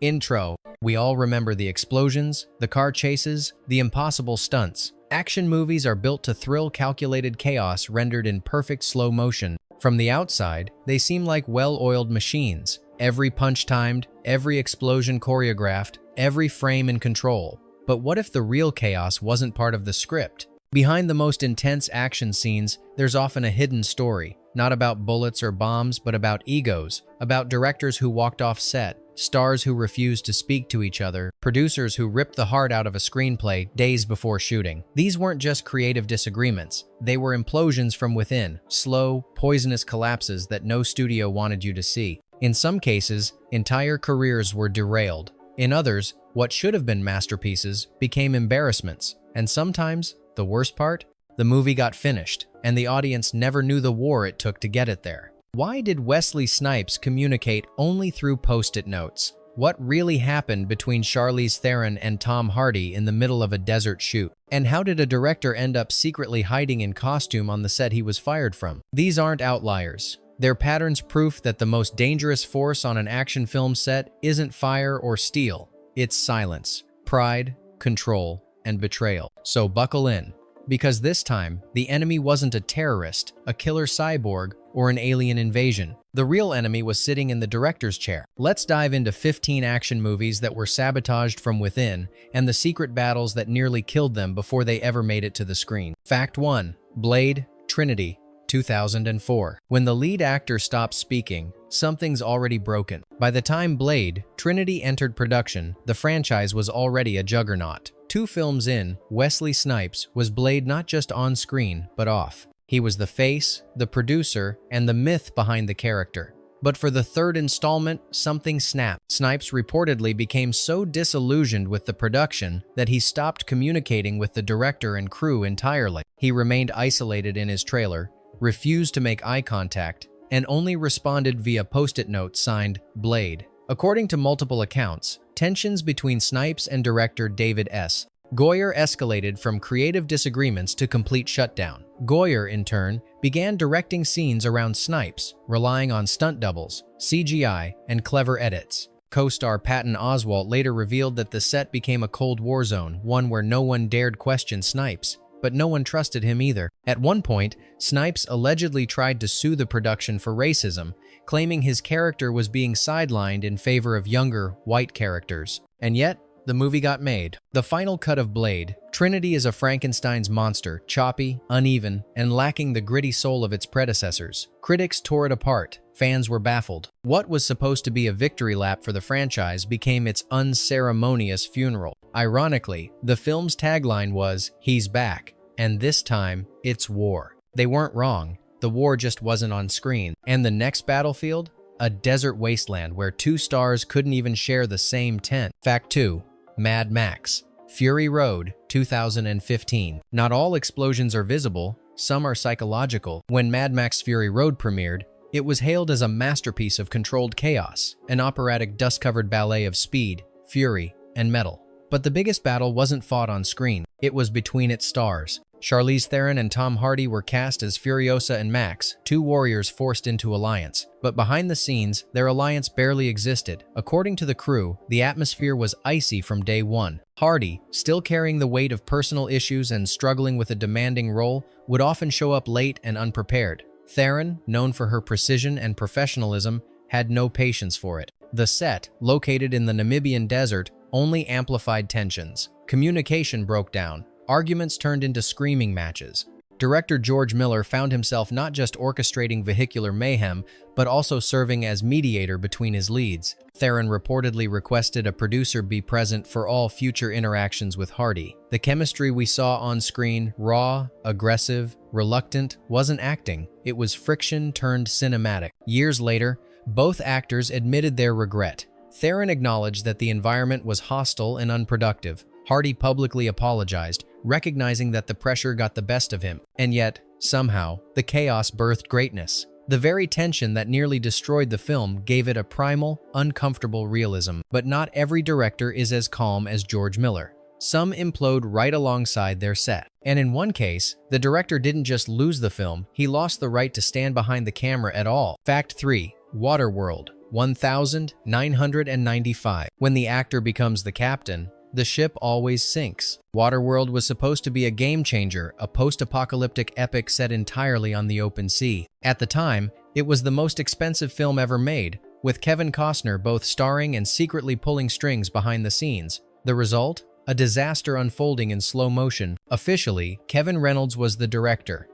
Intro. We all remember the explosions, the car chases, the impossible stunts. Action movies are built to thrill calculated chaos rendered in perfect slow motion. From the outside, they seem like well-oiled machines. Every punch timed, every explosion choreographed, every frame in control. But what if the real chaos wasn't part of the script? Behind the most intense action scenes, there's often a hidden story. Not about bullets or bombs, but about egos, about directors who walked off set, stars who refused to speak to each other, producers who ripped the heart out of a screenplay days before shooting. These weren't just creative disagreements, they were implosions from within, slow, poisonous collapses that no studio wanted you to see. In some cases, entire careers were derailed. In others, what should have been masterpieces became embarrassments. And sometimes, the worst part, the movie got finished, and the audience never knew the war it took to get it there. Why did Wesley Snipes communicate only through post-it notes? What really happened between Charlize Theron and Tom Hardy in the middle of a desert shoot? And how did a director end up secretly hiding in costume on the set he was fired from? These aren't outliers. They're patterns proof that the most dangerous force on an action film set isn't fire or steel. It's silence, pride, control, and betrayal. So buckle in. Because this time, the enemy wasn't a terrorist, a killer cyborg, or an alien invasion. The real enemy was sitting in the director's chair. Let's dive into 15 action movies that were sabotaged from within and the secret battles that nearly killed them before they ever made it to the screen. Fact 1. Blade, Trinity, 2004. When the lead actor stops speaking, something's already broken. By the time Blade, Trinity entered production, the franchise was already a juggernaut. 2 films in, Wesley Snipes was Blade not just on screen, but off. He was the face, the producer, and the myth behind the character. But for the 3rd installment, something snapped. Snipes reportedly became so disillusioned with the production that he stopped communicating with the director and crew entirely. He remained isolated in his trailer, refused to make eye contact, and only responded via post-it notes signed Blade. According to multiple accounts, tensions between Snipes and director David S. Goyer escalated from creative disagreements to complete shutdown. Goyer, in turn, began directing scenes around Snipes, relying on stunt doubles, CGI, and clever edits. Co-star Patton Oswalt later revealed that the set became a Cold War zone, one where no one dared question Snipes, but no one trusted him either. At one point, Snipes allegedly tried to sue the production for racism, claiming his character was being sidelined in favor of younger, white characters. And yet, the movie got made. The final cut of Blade, Trinity is a Frankenstein's monster, choppy, uneven, and lacking the gritty soul of its predecessors. Critics tore it apart. Fans were baffled. What was supposed to be a victory lap for the franchise became its unceremonious funeral. Ironically, the film's tagline was, "He's back, and this time, it's war." They weren't wrong. The war just wasn't on screen. And the next battlefield? A desert wasteland where 2 stars couldn't even share the same tent. Fact 2. Mad Max. Fury Road, 2015. Not all explosions are visible, some are psychological. When Mad Max Fury Road premiered, it was hailed as a masterpiece of controlled chaos, an operatic dust-covered ballet of speed, fury, and metal. But the biggest battle wasn't fought on screen. It was between its stars. Charlize Theron and Tom Hardy were cast as Furiosa and Max, 2 warriors forced into alliance. But behind the scenes, their alliance barely existed. According to the crew, the atmosphere was icy from day one. Hardy, still carrying the weight of personal issues and struggling with a demanding role, would often show up late and unprepared. Theron, known for her precision and professionalism, had no patience for it. The set, located in the Namibian desert, only amplified tensions. Communication broke down. Arguments turned into screaming matches. Director George Miller found himself not just orchestrating vehicular mayhem, but also serving as mediator between his leads. Theron reportedly requested a producer be present for all future interactions with Hardy. The chemistry we saw on screen, raw, aggressive, reluctant, wasn't acting. It was friction turned cinematic. Years later, both actors admitted their regret. Theron acknowledged that the environment was hostile and unproductive. Hardy publicly apologized, recognizing that the pressure got the best of him. And yet, somehow, the chaos birthed greatness. The very tension that nearly destroyed the film gave it a primal, uncomfortable realism. But not every director is as calm as George Miller. Some implode right alongside their set. And in one case, the director didn't just lose the film, he lost the right to stand behind the camera at all. Fact 3. Waterworld, 1995. When the actor becomes the captain, the ship always sinks. Waterworld was supposed to be a game changer, a post-apocalyptic epic set entirely on the open sea. At the time, it was the most expensive film ever made, with Kevin Costner both starring and secretly pulling strings behind the scenes. The result? A disaster unfolding in slow motion. Officially, Kevin Reynolds was the director.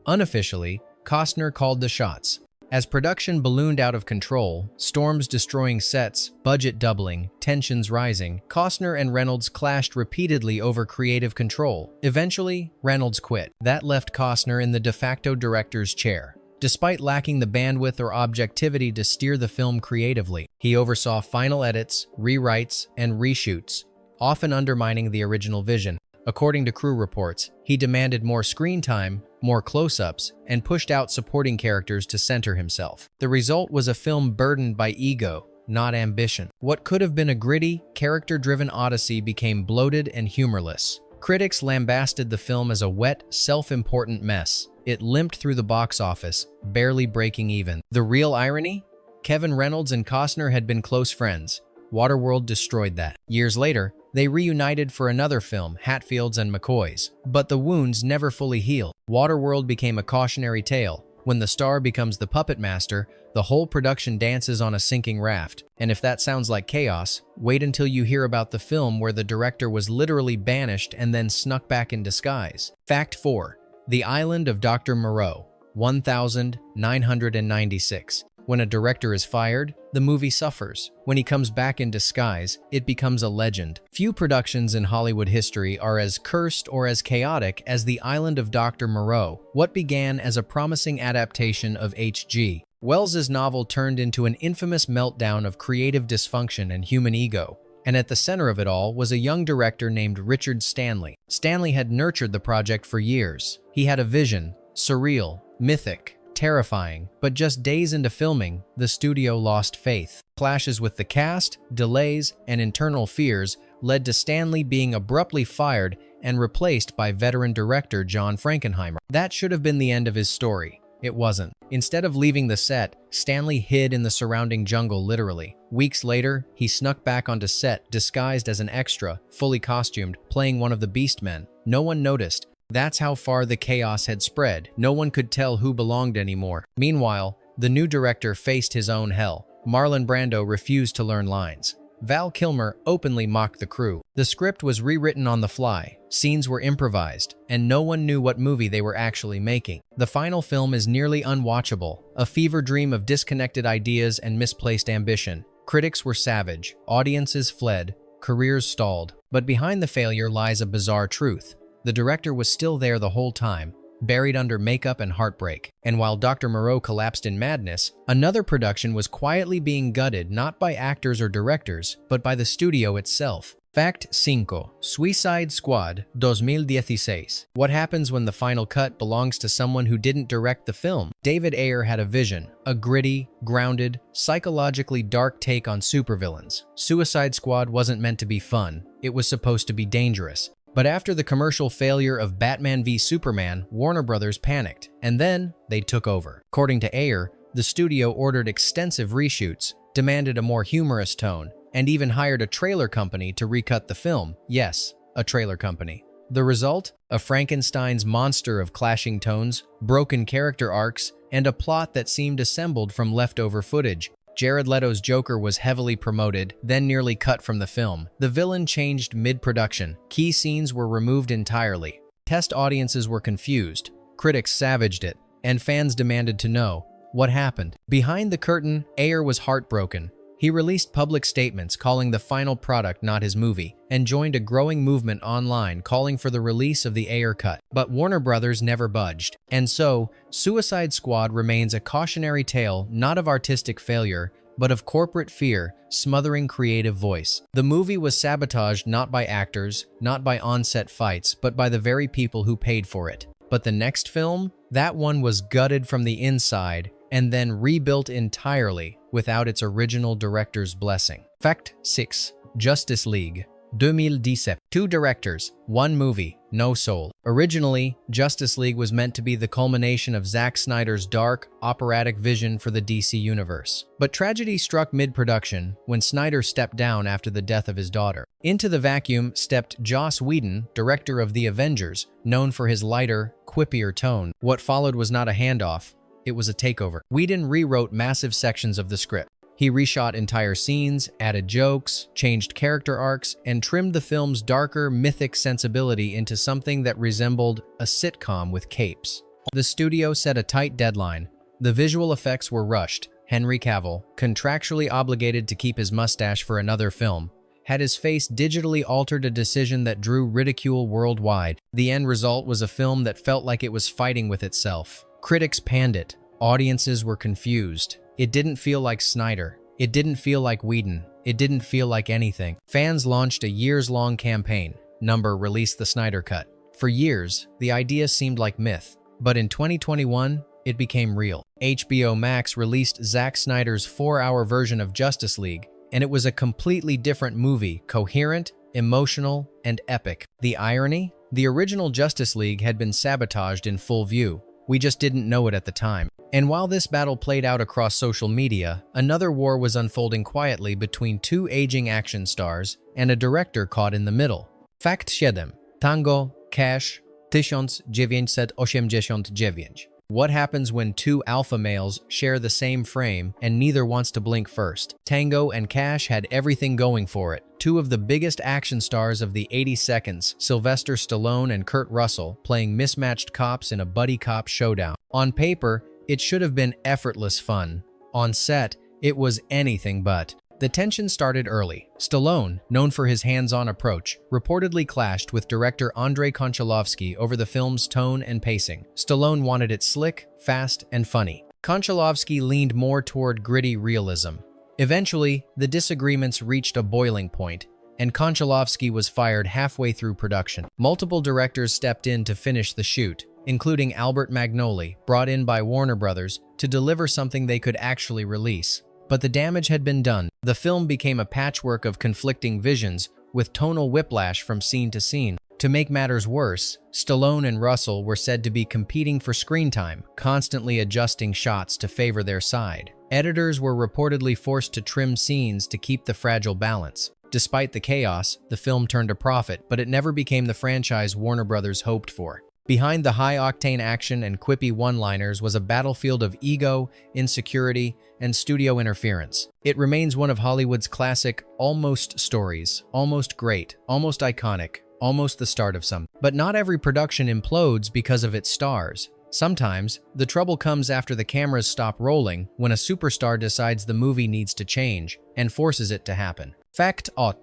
Unofficially, Costner called the shots. As production ballooned out of control, storms destroying sets, budget doubling, tensions rising, Costner and Reynolds clashed repeatedly over creative control. Eventually, Reynolds quit. That left Costner in the de facto director's chair. Despite lacking the bandwidth or objectivity to steer the film creatively, he oversaw final edits, rewrites, and reshoots, often undermining the original vision. According to crew reports, he demanded more screen time, more close-ups, and pushed out supporting characters to center himself. The result was a film burdened by ego, not ambition. What could have been a gritty, character-driven odyssey became bloated and humorless. Critics lambasted the film as a wet, self-important mess. It limped through the box office, barely breaking even. The real irony? Kevin Reynolds and Costner had been close friends. Waterworld destroyed that. Years later, they reunited for another film, Hatfields and McCoys. But the wounds never fully heal. Waterworld became a cautionary tale. When the star becomes the puppet master, the whole production dances on a sinking raft. And if that sounds like chaos, wait until you hear about the film where the director was literally banished and then snuck back in disguise. Fact 4. The Island of Dr. Moreau, 1996. When a director is fired, the movie suffers. When he comes back in disguise, it becomes a legend. Few productions in Hollywood history are as cursed or as chaotic as The Island of Dr. Moreau, what began as a promising adaptation of H.G. Wells's novel turned into an infamous meltdown of creative dysfunction and human ego. And at the center of it all was a young director named Richard Stanley. Stanley had nurtured the project for years. He had a vision, surreal, mythic, terrifying, but just days into filming, the studio lost faith. Clashes with the cast, delays, and internal fears led to Stanley being abruptly fired and replaced by veteran director John Frankenheimer. That should have been the end of his story. It wasn't. Instead of leaving the set, Stanley hid in the surrounding jungle literally. Weeks later, he snuck back onto set disguised as an extra, fully costumed, playing one of the Beastmen. No one noticed. That's how far the chaos had spread. No one could tell who belonged anymore. Meanwhile, the new director faced his own hell. Marlon Brando refused to learn lines. Val Kilmer openly mocked the crew. The script was rewritten on the fly, scenes were improvised, and no one knew what movie they were actually making. The final film is nearly unwatchable, a fever dream of disconnected ideas and misplaced ambition. Critics were savage, audiences fled, careers stalled. But behind the failure lies a bizarre truth. The director was still there the whole time, buried under makeup and heartbreak. And while Dr. Moreau collapsed in madness, another production was quietly being gutted not by actors or directors, but by the studio itself. Fact 5. Suicide Squad 2016. What happens when the final cut belongs to someone who didn't direct the film? David Ayer had a vision, a gritty, grounded, psychologically dark take on supervillains. Suicide Squad wasn't meant to be fun, it was supposed to be dangerous. But after the commercial failure of Batman v Superman, Warner Brothers panicked, and then they took over. According to Ayer, the studio ordered extensive reshoots, demanded a more humorous tone, and even hired a trailer company to recut the film. Yes, a trailer company. The result? A Frankenstein's monster of clashing tones, broken character arcs, and a plot that seemed assembled from leftover footage. Jared Leto's Joker was heavily promoted, then nearly cut from the film. The villain changed mid-production. Key scenes were removed entirely. Test audiences were confused. Critics savaged it, and fans demanded to know what happened. Behind the curtain, Ayer was heartbroken. He released public statements calling the final product not his movie, and joined a growing movement online calling for the release of the Ayer cut. But Warner Brothers never budged. And so, Suicide Squad remains a cautionary tale not of artistic failure, but of corporate fear smothering creative voice. The movie was sabotaged not by actors, not by on-set fights, but by the very people who paid for it. But the next film? That one was gutted from the inside and then rebuilt entirely without its original director's blessing. Fact 6. Justice League 2017. 2 directors, 1 movie, no soul. Originally, Justice League was meant to be the culmination of Zack Snyder's dark, operatic vision for the DC universe. But tragedy struck mid-production when Snyder stepped down after the death of his daughter. Into the vacuum stepped Joss Whedon, director of The Avengers, known for his lighter, quippier tone. What followed was not a handoff, it was a takeover. Whedon rewrote massive sections of the script. He reshot entire scenes, added jokes, changed character arcs, and trimmed the film's darker, mythic sensibility into something that resembled a sitcom with capes. The studio set a tight deadline. The visual effects were rushed. Henry Cavill, contractually obligated to keep his mustache for another film, had his face digitally altered, a decision that drew ridicule worldwide. The end result was a film that felt like it was fighting with itself. Critics panned it. Audiences were confused. It didn't feel like Snyder. It didn't feel like Whedon. It didn't feel like anything. Fans launched a years-long campaign. Released the Snyder Cut. For years, the idea seemed like myth. But in 2021, it became real. HBO Max released Zack Snyder's 4-hour version of Justice League, and it was a completely different movie, coherent, emotional, and epic. The irony? The original Justice League had been sabotaged in full view. We just didn't know it at the time. And while this battle played out across social media, another war was unfolding quietly between two aging action stars and a director caught in the middle. Fakt 7. Tango, Cash, 1989. What happens when two alpha males share the same frame and neither wants to blink first? Tango and Cash had everything going for it. Two of the biggest action stars of the 80 seconds, Sylvester Stallone and Kurt Russell, playing mismatched cops in a buddy cop showdown. On paper, it should have been effortless fun. On set, it was anything but. The tension started early. Stallone, known for his hands-on approach, reportedly clashed with director Andrei Konchalovsky over the film's tone and pacing. Stallone wanted it slick, fast, and funny. Konchalovsky leaned more toward gritty realism. Eventually, the disagreements reached a boiling point, and Konchalovsky was fired halfway through production. Multiple directors stepped in to finish the shoot, including Albert Magnoli, brought in by Warner Brothers to deliver something they could actually release. But the damage had been done. The film became a patchwork of conflicting visions, with tonal whiplash from scene to scene. To make matters worse, Stallone and Russell were said to be competing for screen time, constantly adjusting shots to favor their side. Editors were reportedly forced to trim scenes to keep the fragile balance. Despite the chaos, the film turned a profit, but it never became the franchise Warner Brothers hoped for. Behind the high-octane action and quippy one-liners was a battlefield of ego, insecurity, and studio interference. It remains one of Hollywood's classic almost stories, almost great, almost iconic, almost the start of some. But not every production implodes because of its stars. Sometimes, the trouble comes after the cameras stop rolling, when a superstar decides the movie needs to change and forces it to happen. Fact 8.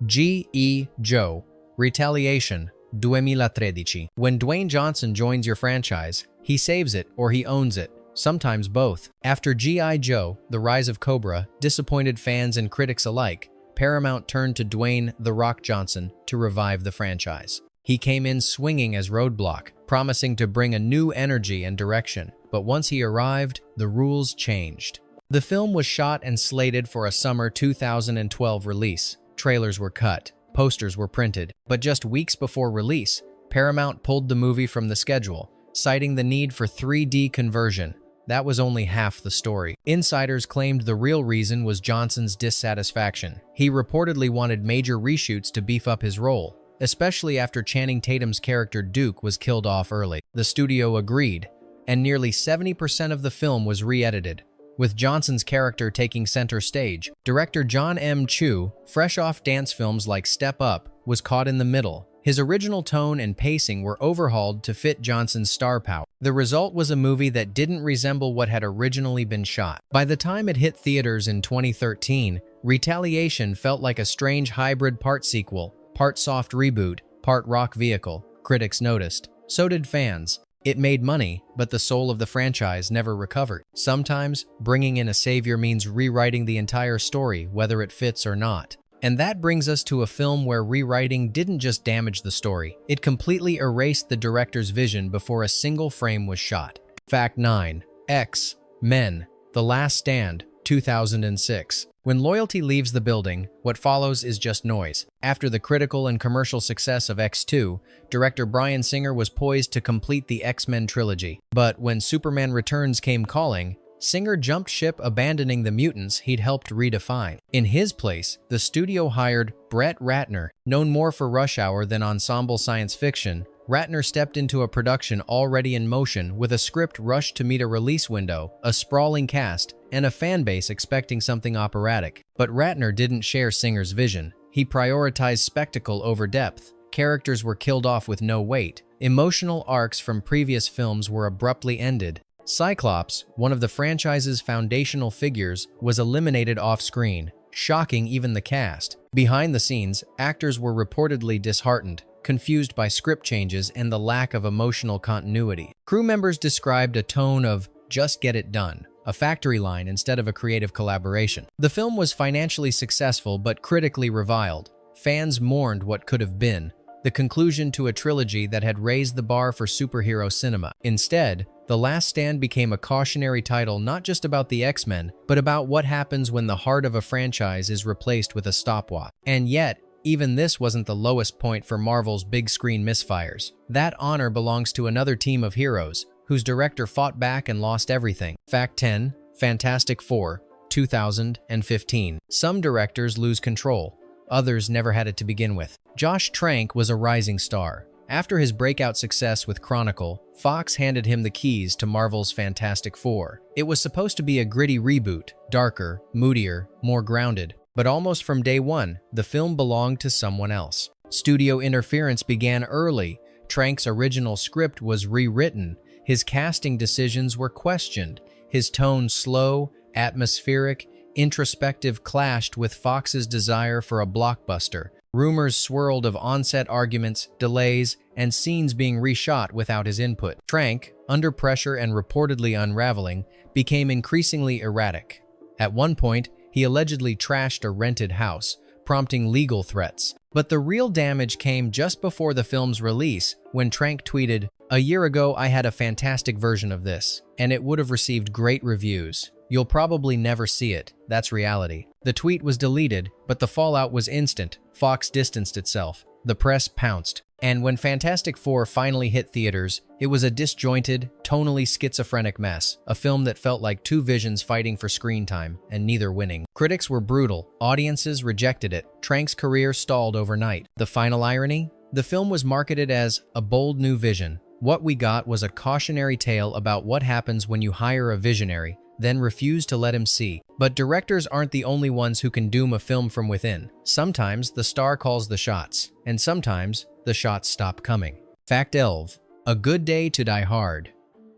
G.I. Joe. Retaliation. 2013. When Dwayne Johnson joins your franchise, he saves it or he owns it, sometimes both. After G.I. Joe, The Rise of Cobra, disappointed fans and critics alike, Paramount turned to Dwayne "The Rock" Johnson to revive the franchise. He came in swinging as Roadblock, promising to bring a new energy and direction, but once he arrived, the rules changed. The film was shot and slated for a summer 2012 release. Trailers were cut. Posters were printed, but just weeks before release, Paramount pulled the movie from the schedule, citing the need for 3D conversion. That was only half the story. Insiders claimed the real reason was Johnson's dissatisfaction. He reportedly wanted major reshoots to beef up his role, especially after Channing Tatum's character Duke was killed off early. The studio agreed, and nearly 70% of the film was re-edited, with Johnson's character taking center stage. Director John M. Chu, fresh off dance films like Step Up, was caught in the middle. His original tone and pacing were overhauled to fit Johnson's star power. The result was a movie that didn't resemble what had originally been shot. By the time it hit theaters in 2013, Retaliation felt like a strange hybrid part sequel, part soft reboot, part rock vehicle. Critics noticed. So did fans. It made money, but the soul of the franchise never recovered. Sometimes, bringing in a savior means rewriting the entire story, whether it fits or not. And that brings us to a film where rewriting didn't just damage the story, it completely erased the director's vision before a single frame was shot. Fact 9. X-Men. The Last Stand. 2006. When loyalty leaves the building, what follows is just noise. After the critical and commercial success of X2, director Bryan Singer was poised to complete the X-Men trilogy. But when Superman Returns came calling, Singer jumped ship, abandoning the mutants he'd helped redefine. In his place, the studio hired Brett Ratner. Known more for Rush Hour than ensemble science fiction, Ratner stepped into a production already in motion with a script rushed to meet a release window, a sprawling cast, and a fan base expecting something operatic. But Ratner didn't share Singer's vision. He prioritized spectacle over depth. Characters were killed off with no weight. Emotional arcs from previous films were abruptly ended. Cyclops, one of the franchise's foundational figures, was eliminated off-screen, shocking even the cast. Behind the scenes, actors were reportedly disheartened, confused by script changes and the lack of emotional continuity. Crew members described a tone of "just get it done," a factory line instead of a creative collaboration. The film was financially successful but critically reviled. Fans mourned what could have been, the conclusion to a trilogy that had raised the bar for superhero cinema. Instead, The Last Stand became a cautionary title not just about the X-Men, but about what happens when the heart of a franchise is replaced with a stopwatch. And yet, even this wasn't the lowest point for Marvel's big-screen misfires. That honor belongs to another team of heroes, whose director fought back and lost everything. Fact 10. Fantastic Four, 2015. Some directors lose control. Others never had it to begin with. Josh Trank was a rising star. After his breakout success with Chronicle, Fox handed him the keys to Marvel's Fantastic Four. It was supposed to be a gritty reboot, darker, moodier, more grounded. But almost from day one, the film belonged to someone else. Studio interference began early. Trank's original script was rewritten. His casting decisions were questioned. His tone slow, atmospheric, introspective clashed with Fox's desire for a blockbuster. Rumors swirled of on-set arguments, delays, and scenes being reshot without his input. Trank, under pressure and reportedly unraveling, became increasingly erratic. At one point, he allegedly trashed a rented house, prompting legal threats. But the real damage came just before the film's release, when Trank tweeted, "A year ago, I had a fantastic version of this, and it would have received great reviews. You'll probably never see it. That's reality." The tweet was deleted, but the fallout was instant. Fox distanced itself. The press pounced. And when Fantastic Four finally hit theaters, it was a disjointed, tonally schizophrenic mess, a film that felt like two visions fighting for screen time, and neither winning. Critics were brutal. Audiences rejected it. Trank's career stalled overnight. The final irony? The film was marketed as a bold new vision. What we got was a cautionary tale about what happens when you hire a visionary, then refuse to let him see. But directors aren't the only ones who can doom a film from within. Sometimes the star calls the shots, and sometimes the shots stop coming. Fact 11. A Good Day to Die Hard,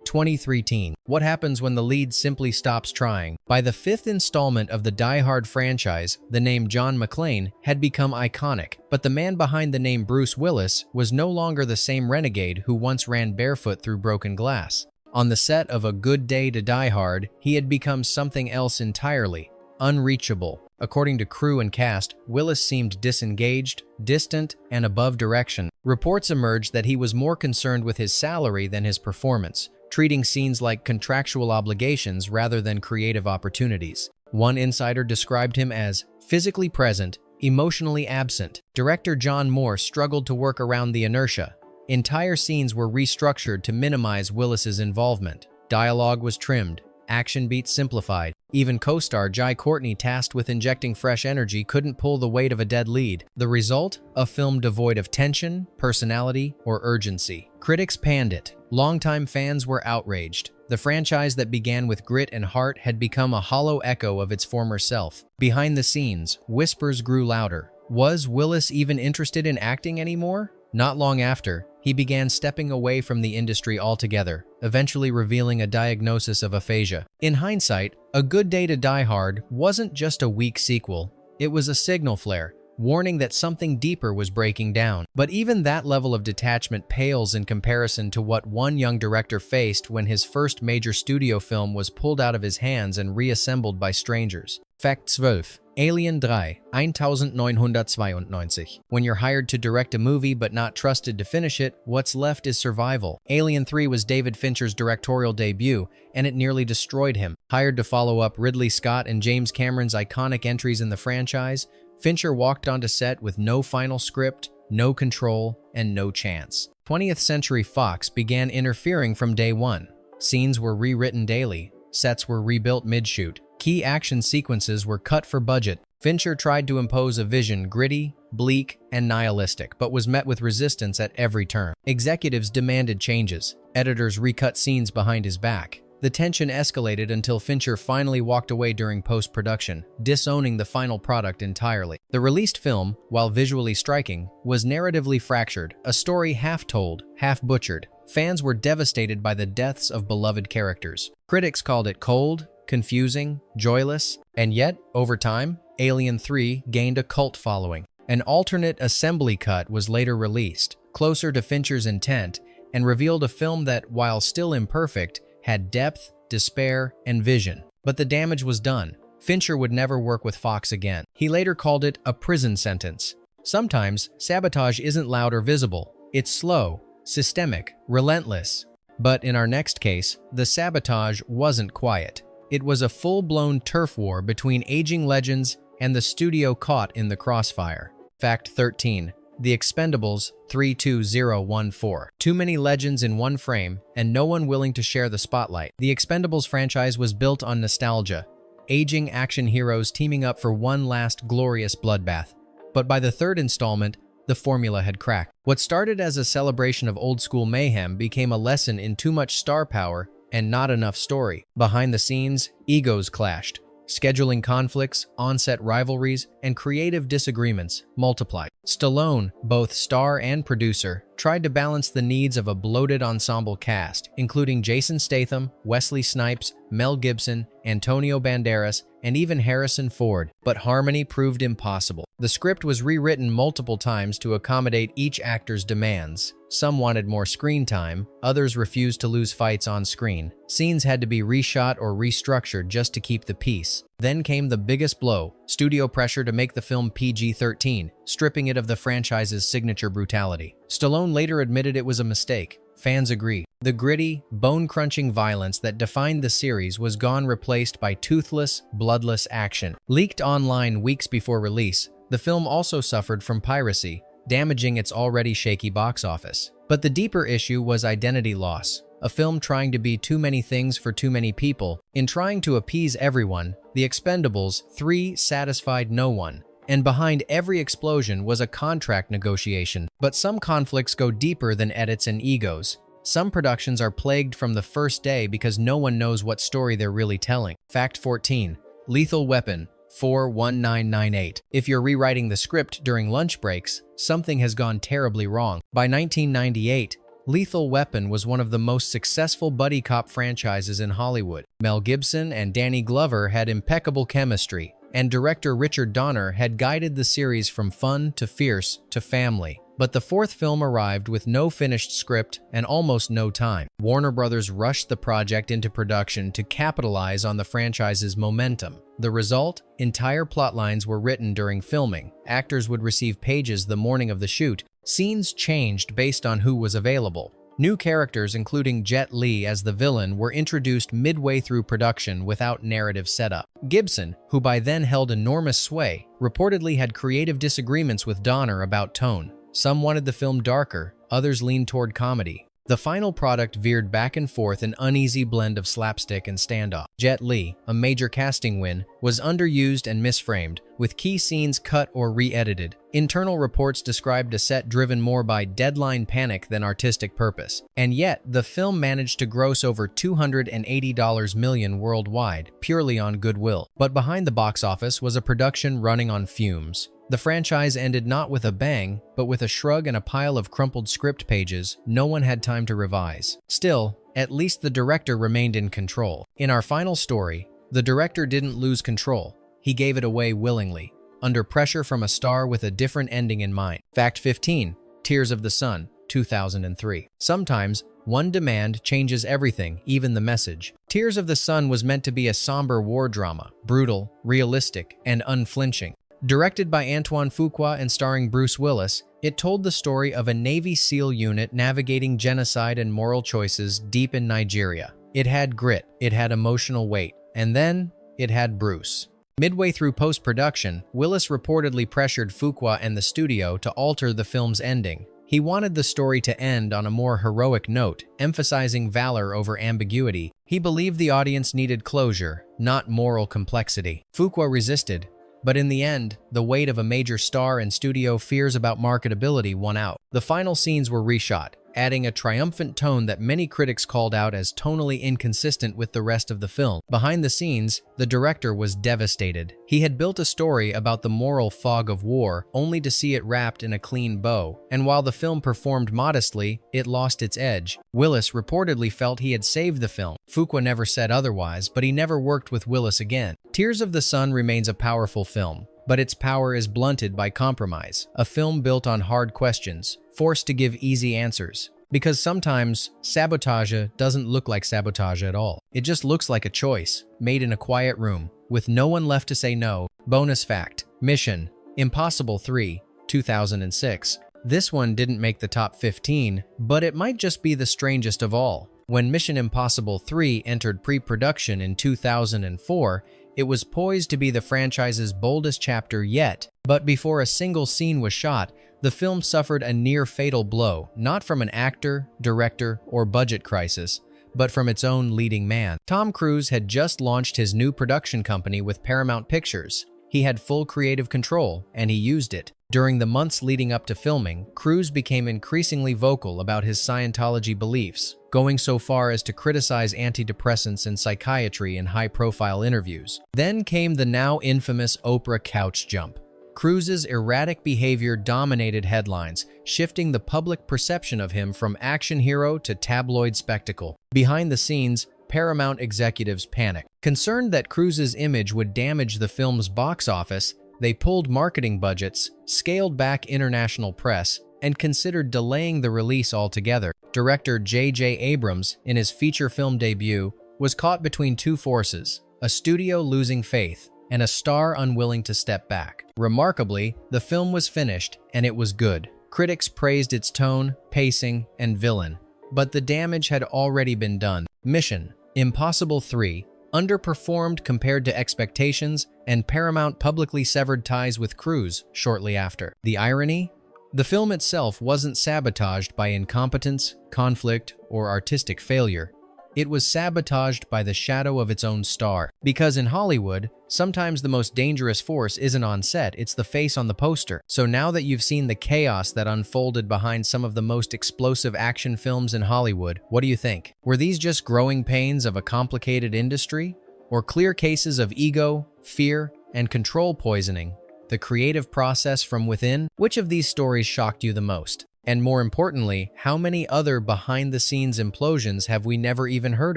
2013. What happens when the lead simply stops trying? By the fifth installment of the Die Hard franchise, the name John McClane had become iconic, but the man behind the name Bruce Willis was no longer the same renegade who once ran barefoot through broken glass. On the set of A Good Day to Die Hard, he had become something else entirely, unreachable. According to crew and cast, Willis seemed disengaged, distant, and above direction. Reports emerged that he was more concerned with his salary than his performance, treating scenes like contractual obligations rather than creative opportunities. One insider described him as physically present, emotionally absent. Director John Moore struggled to work around the inertia. Entire scenes were restructured to minimize Willis's involvement. Dialogue was trimmed, action beats simplified. Even co-star Jai Courtney, tasked with injecting fresh energy, couldn't pull the weight of a dead lead. The result? A film devoid of tension, personality, or urgency. Critics panned it. Longtime fans were outraged. The franchise that began with grit and heart had become a hollow echo of its former self. Behind the scenes, whispers grew louder. Was Willis even interested in acting anymore? Not long after, he began stepping away from the industry altogether, eventually revealing a diagnosis of aphasia. In hindsight, A Good Day to Die Hard wasn't just a weak sequel. It was a signal flare, warning that something deeper was breaking down. But even that level of detachment pales in comparison to what one young director faced when his first major studio film was pulled out of his hands and reassembled by strangers. Fact 12. Alien 3, 1992. When you're hired to direct a movie but not trusted to finish it, what's left is survival. Alien 3 was David Fincher's directorial debut, and it nearly destroyed him. Hired to follow up Ridley Scott and James Cameron's iconic entries in the franchise, Fincher walked onto set with no final script, no control, and no chance. 20th Century Fox began interfering from day one. Scenes were rewritten daily, sets were rebuilt mid-shoot. Key action sequences were cut for budget. Fincher tried to impose a vision gritty, bleak, and nihilistic, but was met with resistance at every turn. Executives demanded changes. Editors recut scenes behind his back. The tension escalated until Fincher finally walked away during post-production, disowning the final product entirely. The released film, while visually striking, was narratively fractured, a story half told, half butchered. Fans were devastated by the deaths of beloved characters. Critics called it cold, confusing, joyless, and yet, over time, Alien 3 gained a cult following. An alternate assembly cut was later released, closer to Fincher's intent, and revealed a film that, while still imperfect, had depth, despair, and vision. But the damage was done. Fincher would never work with Fox again. He later called it a prison sentence. Sometimes, sabotage isn't loud or visible. It's slow, systemic, relentless. But in our next case, the sabotage wasn't quiet. It was a full-blown turf war between aging legends and the studio caught in the crossfire. Fact 13. The Expendables 32014. Too many legends in one frame, and no one willing to share the spotlight. The Expendables franchise was built on nostalgia, aging action heroes teaming up for one last glorious bloodbath. But by the third installment, the formula had cracked. What started as a celebration of old-school mayhem became a lesson in too much star power and not enough story. Behind the scenes, egos clashed. Scheduling conflicts, on-set rivalries, and creative disagreements multiplied. Stallone, both star and producer, tried to balance the needs of a bloated ensemble cast, including Jason Statham, Wesley Snipes, Mel Gibson, Antonio Banderas, and even Harrison Ford, but harmony proved impossible. The script was rewritten multiple times to accommodate each actor's demands. Some wanted more screen time, others refused to lose fights on screen. Scenes had to be reshot or restructured just to keep the peace. Then came the biggest blow, studio pressure to make the film PG-13, stripping it of the franchise's signature brutality. Stallone later admitted it was a mistake. Fans agree. The gritty, bone-crunching violence that defined the series was gone, replaced by toothless, bloodless action. Leaked online weeks before release, the film also suffered from piracy, damaging its already shaky box office. But the deeper issue was identity loss. A film trying to be too many things for too many people. In trying to appease everyone, The Expendables 3 satisfied no one. And behind every explosion was a contract negotiation. But some conflicts go deeper than edits and egos. Some productions are plagued from the first day because no one knows what story they're really telling. Fact 14. Lethal Weapon 41998. If you're rewriting the script during lunch breaks, something has gone terribly wrong. By 1998, Lethal Weapon was one of the most successful buddy cop franchises in Hollywood. Mel Gibson and Danny Glover had impeccable chemistry, and director Richard Donner had guided the series from fun to fierce to family. But the fourth film arrived with no finished script and almost no time. Warner Brothers rushed the project into production to capitalize on the franchise's momentum. The result? Entire plotlines were written during filming. Actors would receive pages the morning of the shoot. Scenes changed based on who was available. New characters, including Jet Li as the villain, were introduced midway through production without narrative setup. Gibson, who by then held enormous sway, reportedly had creative disagreements with Donner about tone. Some wanted the film darker, others leaned toward comedy. The final product veered back and forth, an uneasy blend of slapstick and standoff. Jet Li, a major casting win, was underused and misframed, with key scenes cut or re-edited. Internal reports described a set driven more by deadline panic than artistic purpose. And yet, the film managed to gross over $280 million worldwide, purely on goodwill. But behind the box office was a production running on fumes. The franchise ended not with a bang, but with a shrug and a pile of crumpled script pages no one had time to revise. Still, at least the director remained in control. In our final story, the director didn't lose control. He gave it away willingly. under pressure from a star with a different ending in mind. Fact 15. Tears of the Sun, 2003. Sometimes, one demand changes everything, even the message. Tears of the Sun was meant to be a somber war drama, brutal, realistic, and unflinching. Directed by Antoine Fuqua and starring Bruce Willis, it told the story of a Navy SEAL unit navigating genocide and moral choices deep in Nigeria. It had grit, it had emotional weight, and then it had Bruce. Midway through post-production, Willis reportedly pressured Fuqua and the studio to alter the film's ending. He wanted the story to end on a more heroic note, emphasizing valor over ambiguity. He believed the audience needed closure, not moral complexity. Fuqua resisted, but in the end, the weight of a major star and studio fears about marketability won out. The final scenes were reshot, adding a triumphant tone that many critics called out as tonally inconsistent with the rest of the film. Behind the scenes, the director was devastated. He had built a story about the moral fog of war, only to see it wrapped in a clean bow, and while the film performed modestly, it lost its edge. Willis reportedly felt he had saved the film. Fuqua never said otherwise, but he never worked with Willis again. Tears of the Sun remains a powerful film, but its power is blunted by compromise. A film built on hard questions, forced to give easy answers. Because sometimes, Sabotaged doesn't look like sabotage at all. It just looks like a choice, made in a quiet room, with no one left to say no. Bonus fact: Mission Impossible 3, 2006. This one didn't make the top 15, but it might just be the strangest of all. When Mission Impossible 3 entered pre-production in 2004, it was poised to be the franchise's boldest chapter yet, but before a single scene was shot, the film suffered a near-fatal blow, not from an actor, director, or budget crisis, but from its own leading man. Tom Cruise had just launched his new production company with Paramount Pictures. He had full creative control, and he used it. During the months leading up to filming, Cruise became increasingly vocal about his Scientology beliefs, going so far as to criticize antidepressants and psychiatry in high-profile interviews. Then came the now infamous Oprah couch jump. Cruise's erratic behavior dominated headlines, shifting the public perception of him from action hero to tabloid spectacle. Behind the scenes, Paramount executives panicked. Concerned that Cruise's image would damage the film's box office, they pulled marketing budgets, scaled back international press, and considered delaying the release altogether. Director J.J. Abrams, in his feature film debut, was caught between two forces: a studio losing faith and a star unwilling to step back. Remarkably, the film was finished, and it was good. Critics praised its tone, pacing, and villain, but the damage had already been done. Mission Impossible 3 underperformed compared to expectations, and Paramount publicly severed ties with Cruise shortly after. The irony? The film itself wasn't sabotaged by incompetence, conflict, or artistic failure. It was sabotaged by the shadow of its own star. Because in Hollywood, sometimes the most dangerous force isn't on set, it's the face on the poster. So now that you've seen the chaos that unfolded behind some of the most explosive action films in Hollywood, what do you think? Were these just growing pains of a complicated industry? Or clear cases of ego, fear, and control poisoning? The creative process from within? Which of these stories shocked you the most? And more importantly, how many other behind-the-scenes implosions have we never even heard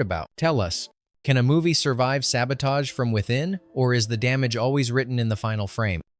about? Tell us, can a movie survive sabotage from within, or is the damage always written in the final frame?